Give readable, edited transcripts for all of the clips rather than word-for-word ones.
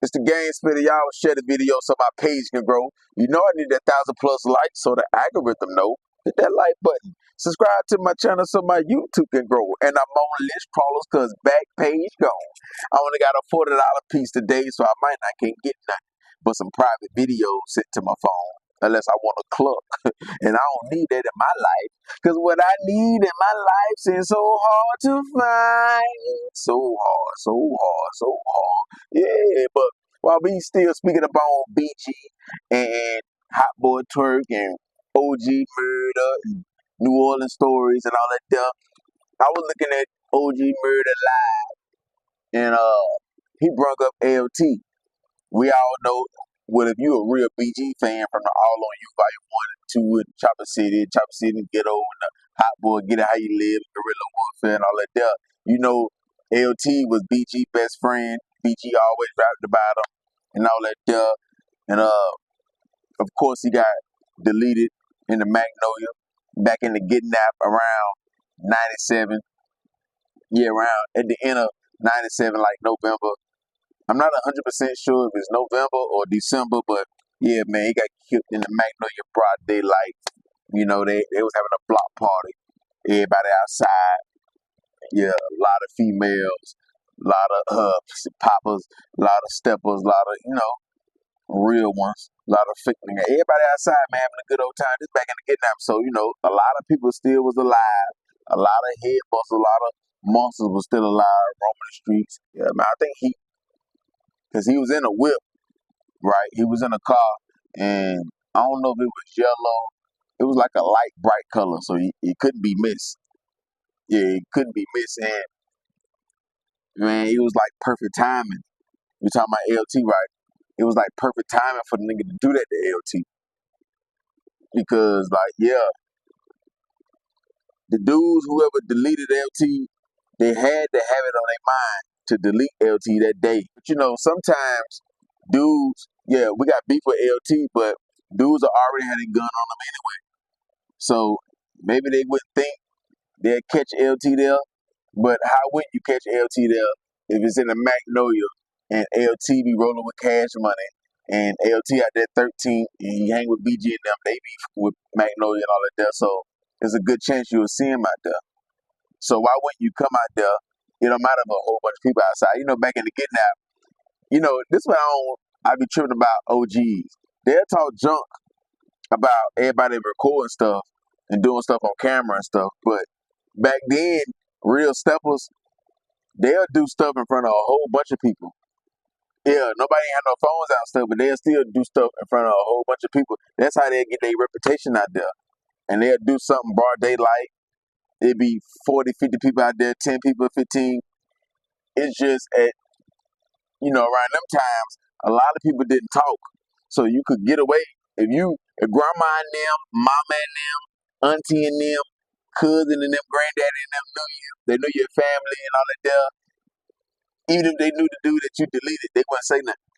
It's the Game Spitter. Y'all share the video so my page can grow. You know I need that 1,000+ likes so the algorithm know. Hit that like button. Subscribe to my channel so my YouTube can grow. And I'm on list crawlers because back page gone. I only got a $40 piece today, so I might not can get nothing but some private videos sent to my phone. Unless I want a club. And I don't need that in my life. Because what I need in my life seems so hard to find. So hard, so hard, so hard. Yeah, but while we still speaking about BG and Hotboy Twerk and OG Murder and New Orleans stories and all that stuff, I was looking at OG Murder live and he brought up LT. We all know, well, if you a real BG fan from the All on You Volume 1 and 2 and Chopper City, Ghetto, and the Hot Boy, Get It How You Live, Guerrilla Warfare, and all that there, you know LT was BG best friend. BG always rapped about him and all that there. And of course he got deleted in the Magnolia back in the Kidnap around 97. Yeah, around at the end of 97, like November. I'm not 100% sure if it's November or December, but yeah, man, he got killed in the Magnolia broad daylight. You know, they was having a block party. Everybody outside. Yeah, a lot of females, a lot of poppers, a lot of steppers, a lot of, real ones, a lot of fake niggas. Everybody outside, man, having a good old time. This back in the kidnap. So, a lot of people still was alive. A lot of head busters, a lot of monsters was still alive, roaming the streets. Yeah, man, I think because he was in a whip, right? He was in a car, and I don't know if it was yellow. It was like a light, bright color, so it couldn't be missed. Yeah, it couldn't be missed, and man, it was like perfect timing. We're talking about LT, right? It was like perfect timing for the nigga to do that to LT. Because, like, yeah, the dudes, whoever deleted LT, they had to have it on their mind to delete LT that day. But, sometimes dudes, yeah, we got beef with LT, but dudes are already had a gun on them anyway. So maybe they wouldn't think they'd catch LT there, but how wouldn't you catch LT there if it's in the Magnolia and LT be rolling with cash money and LT out there 13 and he hang with BG and them, they be with Magnolia and all that there. So there's a good chance you'll see him out there. So why wouldn't you come out there? It don't matter if a whole bunch of people outside. Back in the kidnap, this is what I be tripping about OGs. They'll talk junk about everybody recording stuff and doing stuff on camera and stuff. But back then, real steppers, they'll do stuff in front of a whole bunch of people. Yeah, nobody had no phones out and stuff, but they'll still do stuff in front of a whole bunch of people. That's how they get their reputation out there. And they'll do something broad daylight. It'd be 40, 50 people out there, 10 people, 15. It's just at, around them times, a lot of people didn't talk. So you could get away. If grandma and them, mama and them, auntie and them, cousin and them, granddaddy and them knew you, they knew your family and all that there. Even if they knew the dude that you deleted, they wouldn't say nothing.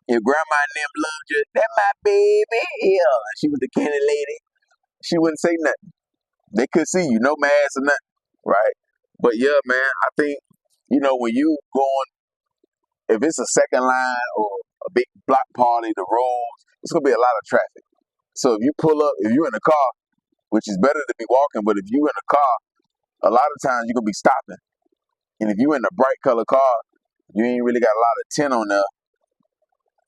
If grandma and them loved you, that my baby, yeah. She was the candy lady. She wouldn't say nothing. They could see you, no mask or nothing, right? But yeah, man, I think, when you going, if it's a second line or a big block party, the roads, it's going to be a lot of traffic. So if you pull up, if you're in a car, which is better to be walking, but if you're in a car, a lot of times you're going to be stopping. And if you're in a bright color car, you ain't really got a lot of tint on there,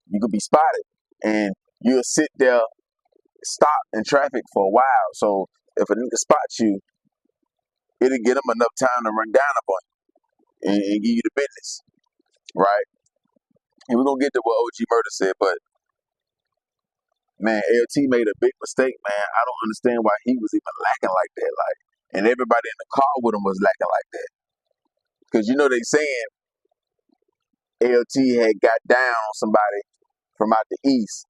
you could be spotted. And you'll sit there, stop in traffic for a while. So if a nigga spots you, it'll get them enough time to run down upon you and give you the business, right? And we're going to get to what OG Murder said, but man, LT made a big mistake, man. I don't understand why he was even lacking like that. And everybody in the car with him was lacking like that. Because they saying LT had got down on somebody from out the east.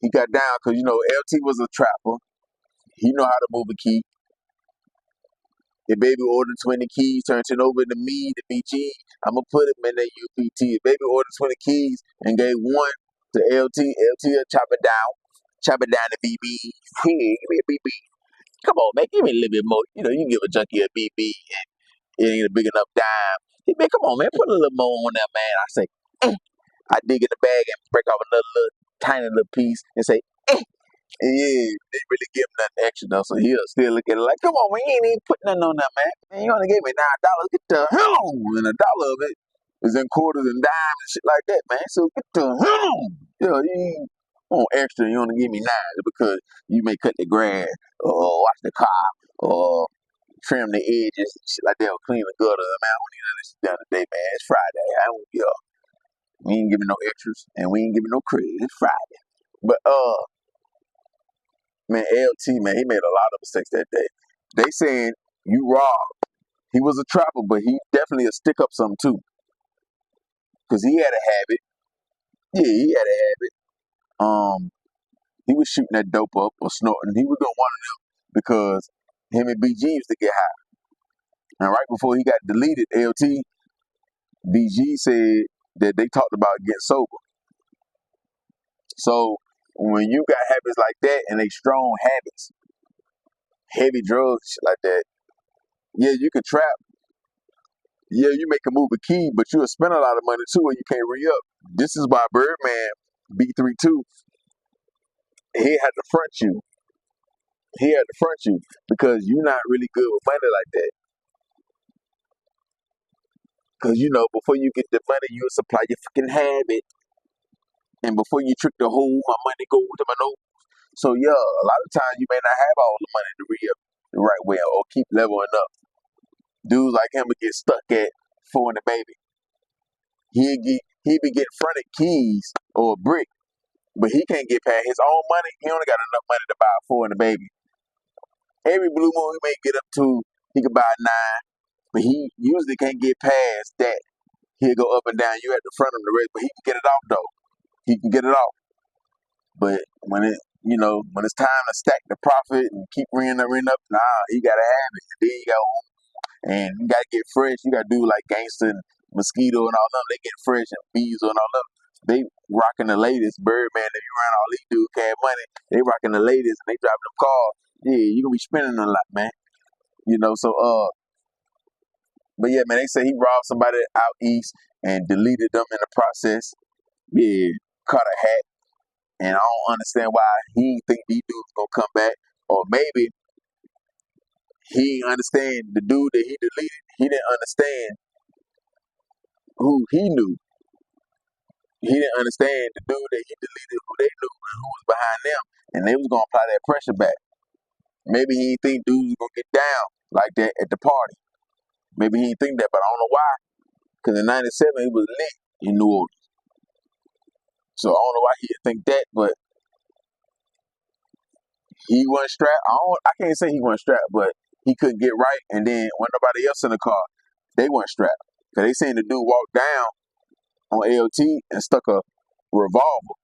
He got down because, LT was a trapper. He know how to move a key. If baby ordered 20 keys, turned it over to me, to BG, I'm going to put him in that UPT. If baby ordered 20 keys and gave one to LT will chop it down to BB. Here, give me a BB. Come on, man, give me a little bit more. You give a junkie a BB and it ain't a big enough dime. Man, come on, man, put a little more on there, man. I say, eh. I dig in the bag and break off another little tiny little piece and say, eh. And yeah, they really give him nothing extra though, so he'll still look at it like, come on, man, you ain't even put nothing on that, man. Man, you only gave me $9. Get the hell on. And $1 of it is in quarters and dimes and shit like that, man. So get the hell on. You know, you ain't want extra, you only give me 9 because you may cut the grass or wash the car or trim the edges and shit like that or clean the gutter. Man, I don't need none of this shit done today, man. It's Friday. I don't we ain't giving no extras and we ain't giving no credit. It's Friday. But man, LT, man, he made a lot of mistakes that day. They saying you robbed. He was a trapper, but he definitely a stick up some too. Cause he had a habit. Yeah, he had a habit. He was shooting that dope up or snorting. He was doing one of them because him and BG used to get high. And right before he got deleted, LT, BG said that they talked about getting sober. So when you got habits like that and they strong habits, heavy drugs, shit like that, yeah, you can trap. Yeah, you make a move a key, but you'll spend a lot of money too and you can't re-up. This is why Birdman B32, he had to front you. He had to front you because you're not really good with money like that. Because, you know, before you get the money, you'll supply your fucking habit. And before you trick the hole, my money go to my nose. So, yeah, a lot of times you may not have all the money to re-up the right way or keep leveling up. Dudes like him would get stuck at 4 and the baby. He'd be getting fronted keys or a brick, but he can't get past his own money. He only got enough money to buy a 4 and the baby. Every blue moon he may get up to, he could buy a 9, but he usually can't get past that. He'll go up and down. You at the front of the race, but he can get it off though. He can get it off. But when it's time to stack the profit and keep ringing up, nah, he gotta have it. And then you got and you gotta get fresh. You gotta do like Gangsta and Mosquito and all them. They get fresh and Beezel and all them. They rocking the latest. Birdman, if you around all these dudes have money, they rocking the latest and they driving them cars. Yeah, you gonna be spending a lot, man. But yeah, man, they say he robbed somebody out east and deleted them in the process. Yeah, caught a hat. And I don't understand why he think these dudes gonna come back. Or maybe he understand the dude that he deleted. He didn't understand who he knew. He didn't understand the dude that he deleted, who they knew and who was behind them. And they was gonna apply that pressure back. Maybe he didn't think dudes was gonna get down like that at the party. Maybe he didn't think that, but I don't know why. Because in 97, he was lit in New Orleans. So I don't know why he didn't think that, but he wasn't strapped. I can't say he wasn't strapped, but he couldn't get right. And then when nobody else in the car, they weren't strapped. Because they seen the dude walk down on LT and stuck a revolver.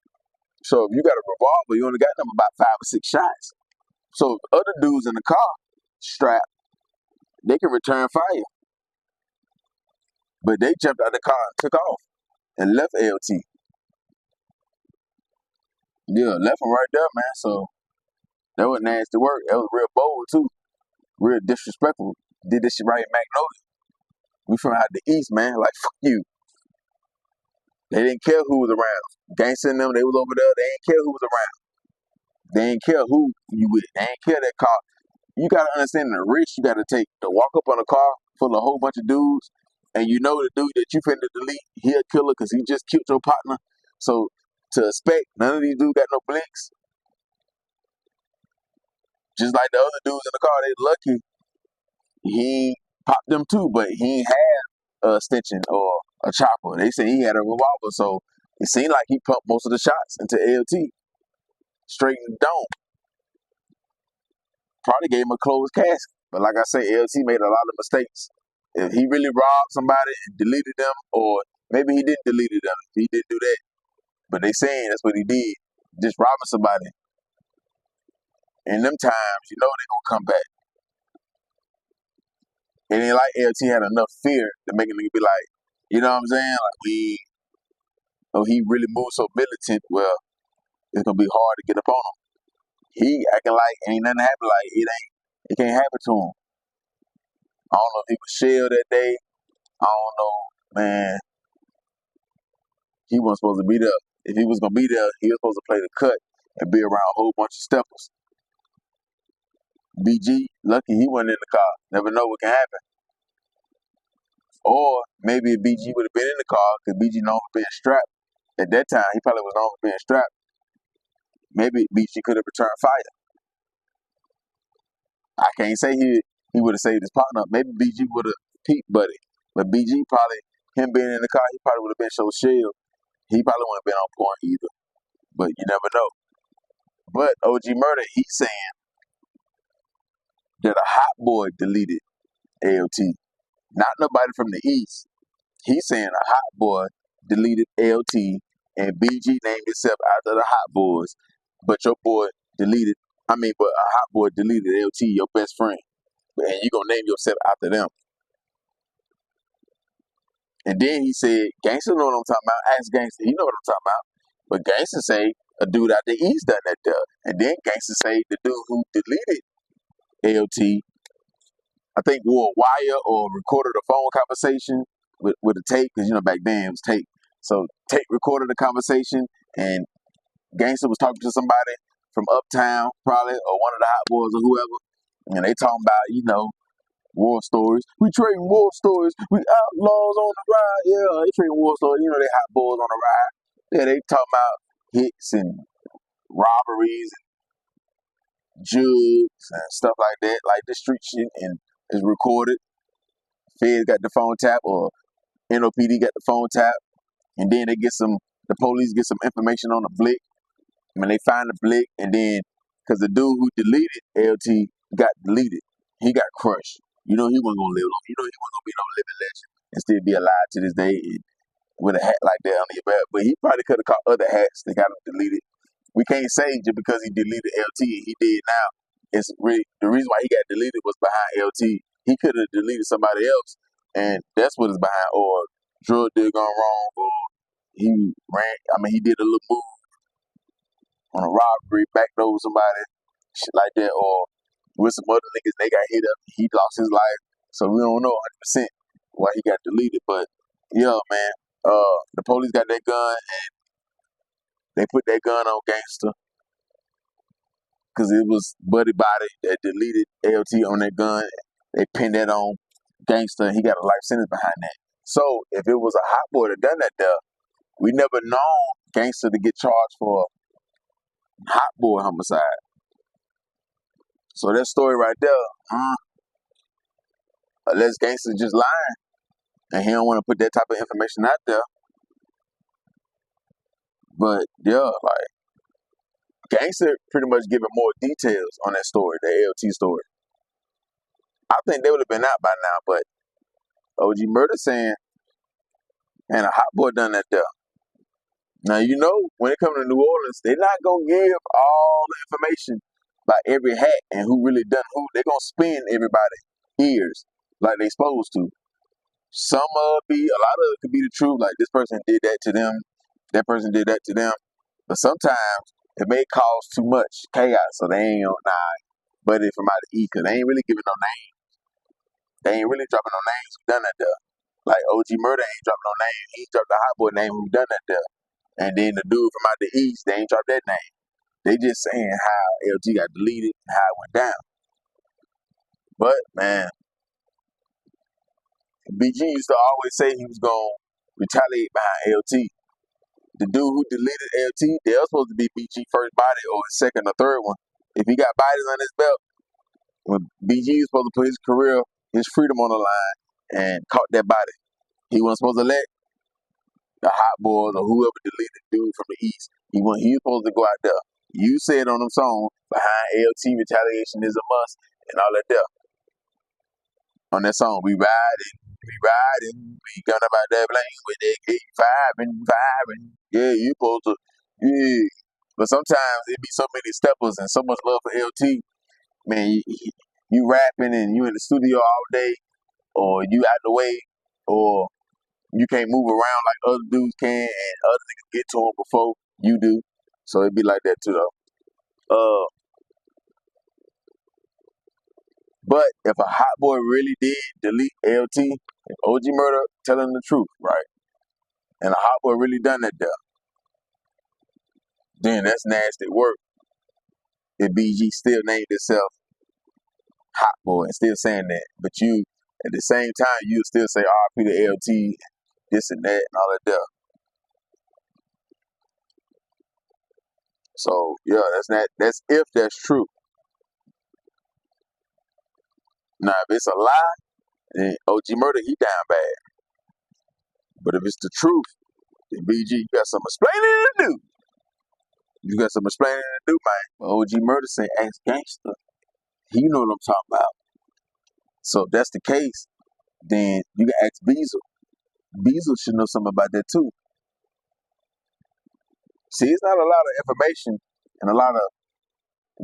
So if you got a revolver, you only got them about 5 or 6 shots. So other dudes in the car strapped, they can return fire. But they jumped out of the car and took off and left LT. Yeah, left him right there, man. So that was nasty work. That was real bold, too. Real disrespectful. Did this shit right in Magnolia. We from out the east, man. Like, fuck you. They didn't care who was around. Gangsta and them, they was over there. They didn't care who was around. They didn't care who you with. They didn't care that car. You got to understand the risk you got to take to walk up on a car full of a whole bunch of dudes, and you know the dude that you finna delete, he a killer because he just killed your partner. So to expect none of these dudes got no blinks. Just like the other dudes in the car, they lucky he popped them too, but he ain't had a extension or a chopper. They say he had a revolver, so it seemed like he pumped most of the shots into LT. Straight in the dome. Probably gave him a closed casket. But like I say, LT made a lot of mistakes. If he really robbed somebody and deleted them, or maybe he didn't delete them, he didn't do that. But they saying that's what he did. Just robbing somebody. In them times, you know they gonna come back. It ain't like LT had enough fear to make a nigga be like, you know what I'm saying? Like he really moved so militant, well, it's gonna be hard to get up on him. He acting like ain't nothing happen, like it can't happen to him. I don't know if he was shelled that day. I don't know, man. He wasn't supposed to be there. If he was gonna be there, he was supposed to play the cut and be around a whole bunch of steppers. BG, lucky he wasn't in the car. Never know what can happen. Or maybe if BG would have been in the car, because BG known for being strapped. At that time, he probably was known for being strapped. Maybe BG could have returned fire. I can't say he would have saved his partner. Maybe BG would have peeped Buddy. But BG probably, him being in the car, he probably would have been so shelled. He probably wouldn't have been on point either. But you never know. But OG Murder, he's saying that a Hotboy deleted ALT. Not nobody from the East. He's saying a Hotboy deleted LT and BG named himself after the Hot Boys. But your boy deleted, but a Hotboy deleted LT, your best friend. And you gonna name yourself after them. And then he said, Gangsta know what I'm talking about. Ask Gangsta, he know what I'm talking about. But Gangsta say a dude out the East done that there. And then Gangsta say the dude who deleted ALT, I think wore a wire or recorded a phone conversation with a tape, because back then it was tape. So tape recorded the conversation, and Gangsta was talking to somebody from Uptown, probably, or one of the Hot Boys or whoever, and they talking about, war stories. We trading war stories. We outlaws on the ride. Yeah, they trading war stories. They Hot Boys on the ride. Yeah, they talking about hits and robberies and jugs and stuff like that, like the street shit, and it's recorded. Feds got the phone tap, or NOPD got the phone tap, and then the police get some information on the blick. They find the blick, and then, because the dude who deleted LT got deleted, he got crushed. He wasn't gonna live long. He wasn't gonna be no living legend and still be alive to this day with a hat like that on your back. But he probably could have caught other hats that got him deleted. We can't say just because he deleted LT, he did now. It's really the reason why he got deleted was behind LT. He could have deleted somebody else, and that's what is behind. Or drug deal gone wrong, or he ran. He did a little move on a robbery, backdoored somebody, shit like that, or with some other niggas, they got hit up, he lost his life. So we don't know 100% why he got deleted. But yeah, man, the police got that gun, and they put that gun on Gangsta, because it was Buddy Body that deleted LT on that gun. They pinned that on Gangsta, and he got a life sentence behind that. So if it was a Hot Boy that done that there, we never known Gangsta to get charged for Hot Boy homicide. So that story right there, unless Gangsta just lying and he don't want to put that type of information out there. But yeah, like Gangsta pretty much giving more details on that story, the ALT story. I think they would have been out by now, but OG Murder saying, and a Hot Boy done that there. Now, when it comes to New Orleans, they're not going to give all the information by every hat and who really done who. They're going to spin everybody's ears like they supposed to. A lot of it could be the truth, like this person did that to them, that person did that to them. But sometimes it may cause too much chaos, so they ain't but it's from out of E, because they ain't really giving no names. They ain't really dropping no names who done that there. Like OG Murder ain't dropping no name. He dropped the Hot Boy name who done that there. And then the dude from out the East, they ain't dropped that name. They just saying how LG got deleted and how it went down. But, man, BG used to always say he was going to retaliate behind LT. The dude who deleted LT, they were supposed to be BG first body or his second or third one. If he got bodies on his belt, when BG was supposed to put his career, his freedom on the line and caught that body. He wasn't supposed to let the Hot Boys or whoever deleted the dude from the East. He was supposed to go out there. You said on them song, behind LT, retaliation is a must, and all that there. On that song, we riding, we gonna about that blame with that vibing. Yeah, you supposed to, yeah. But sometimes it be so many steppers and so much love for LT. Man, you rapping and you in the studio all day, or you out the way, or you can't move around like other dudes can, and other niggas get to them before you do. So it be like that too, though. But if a hot boy really did delete LT, if OG Murder telling the truth, right, and a hot boy really done that there, then that's nasty work. If BG still named itself Hot Boy and still saying that, but you at the same time you still say RP to LT, this and that and all that there. So yeah, that's if that's true. Now if it's a lie, then OG Murder he down bad. But if it's the truth, then BG you got some explaining to do. You got some explaining to do, man. OG Murder saying ask gangster. He know what I'm talking about. So if that's the case, then you can ask Beazle. Beazle should know something about that too. See, it's not a lot of information and a lot of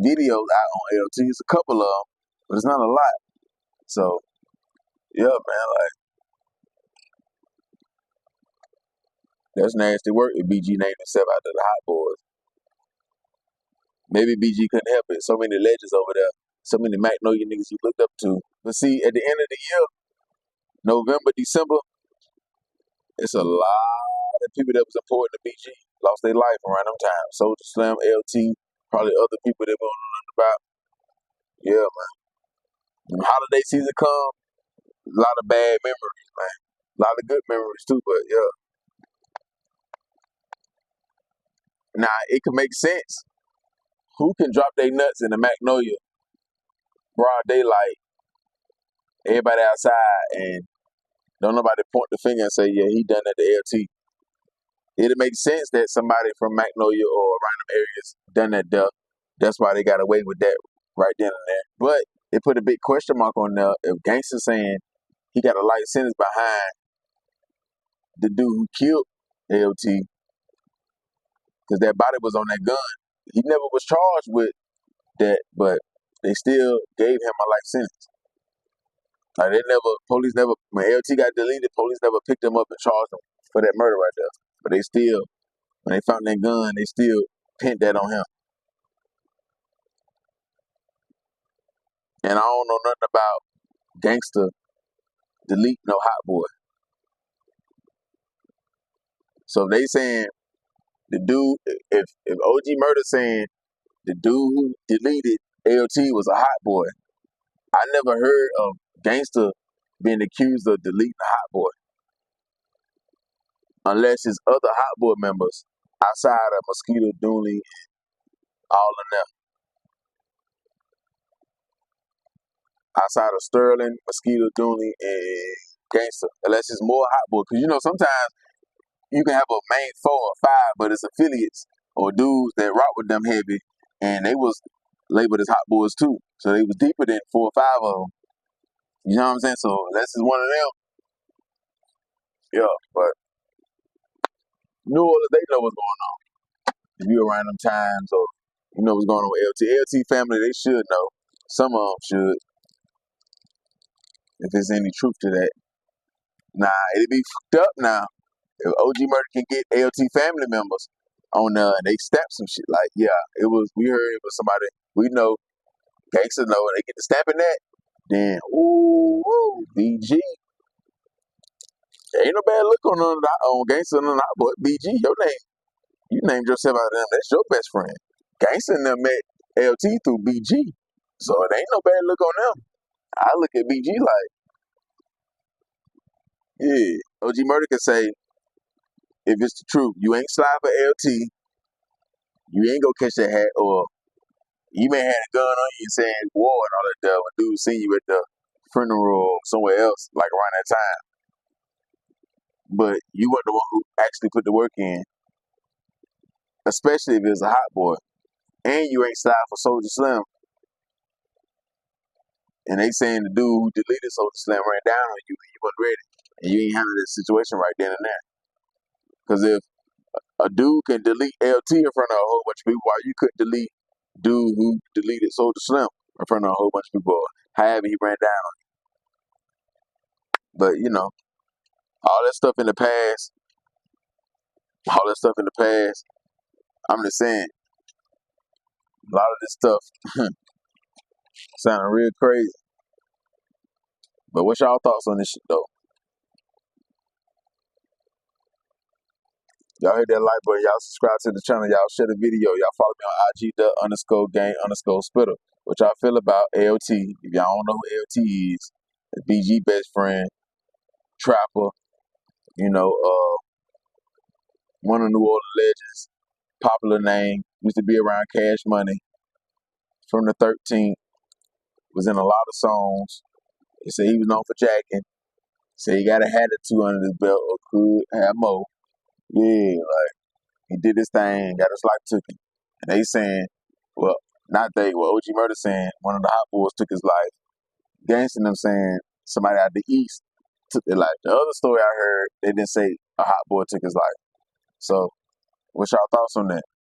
videos out on LT. It's a couple of them, but it's not a lot. So, yeah, man, like, that's nasty work if BG named himself after the Hot Boys. Maybe BG couldn't help it. So many legends over there. So many Magnolia niggas you looked up to. But see, at the end of the year, November, December, it's a lot of people that was important to BG lost their life around them times. Soldier Slim, LT, probably other people that we don't know about. Yeah, man. When holiday season come, a lot of bad memories, man. A lot of good memories too, but yeah. Now it could make sense. Who can drop their nuts in the Magnolia, broad daylight, everybody outside, and don't nobody point the finger and say, yeah, he done that to LT. It'll make sense that somebody from Magnolia or around them areas done that death. That's why they got away with that right then and there. But they put a big question mark on there. If Gangsta saying he got a light sentence behind the dude who killed LT, because that body was on that gun. He never was charged with that, but they still gave him a life sentence. Like police never, when LT got deleted, police never picked him up and charged him for that murder right there. But they still, when they found that gun, they still pinned that on him. And I don't know nothing about Gangsta delete no Hot Boy. So they saying the dude, if OG Murder saying the dude who deleted LT was a Hot Boy, I never heard of Gangsta being accused of deleting a Hot Boy. Unless it's other Hot Boy members outside of Mosquito Dooley, all of them. Outside of Sterling, Mosquito Dooley, and Gangsta. Unless it's more Hot Boy. Because, you know, sometimes you can have a main 4 or 5, but it's affiliates or dudes that rock with them heavy, and they was labeled as Hot Boys too. So they was deeper than 4 or 5 of them. You know what I'm saying? So unless it's one of them, yeah, but New Orleans, they know what's going on. If you around them times or you know what's going on with LT family, they should know. Some of them should, if there's any truth to that. Nah, it'd be fucked up now if OG Murder can get LT family members on and they stamp some shit. Like, yeah, we heard it was somebody we know, gangsters know, and they get to stamping that, then, ooh, BG. There ain't no bad look on gangster and not, but BG, your name, you named yourself out of them. That's your best friend. Gangsta and them met LT through BG. So it ain't no bad look on them. I look at BG like, yeah. OG Murder can say, if it's the truth, you ain't slide for LT, you ain't gonna catch that hat, or you may have a gun on you saying war and all that stuff when dudes see you at the funeral or somewhere else, like around that time. But you weren't the one who actually put the work in, especially if it was a Hot Boy. And you ain't slide for Soldier Slim. And they saying the dude who deleted Soldier Slim ran down on you and you wasn't ready. And you ain't handled this situation right then and there. Because if a dude can delete LT in front of a whole bunch of people, why you couldn't delete dude who deleted Soldier Slim in front of a whole bunch of people? However he ran down on you. But, you know, all that stuff in the past, I'm just saying, a lot of this stuff sounding real crazy. But what's y'all thoughts on this shit though? Y'all hit that like button. Y'all subscribe to the channel. Y'all share the video. Y'all follow me on IG _gang_spitter. What y'all feel about LT? If y'all don't know who LT is, the BG best friend, trapper, you know, one of New Orleans legends, popular name, used to be around Cash Money from the 13th, was in a lot of songs. They say he was known for jacking. Say he got a hat or two under his belt or could have more. Yeah, like he did his thing, got his life took him. And they saying, well, not they, well, OG Murder saying one of the Hot Boys took his life. Gangsta them saying somebody out the East took their life. The other story I heard, they didn't say a Hot Boy took his life. So, what's y'all thoughts on that?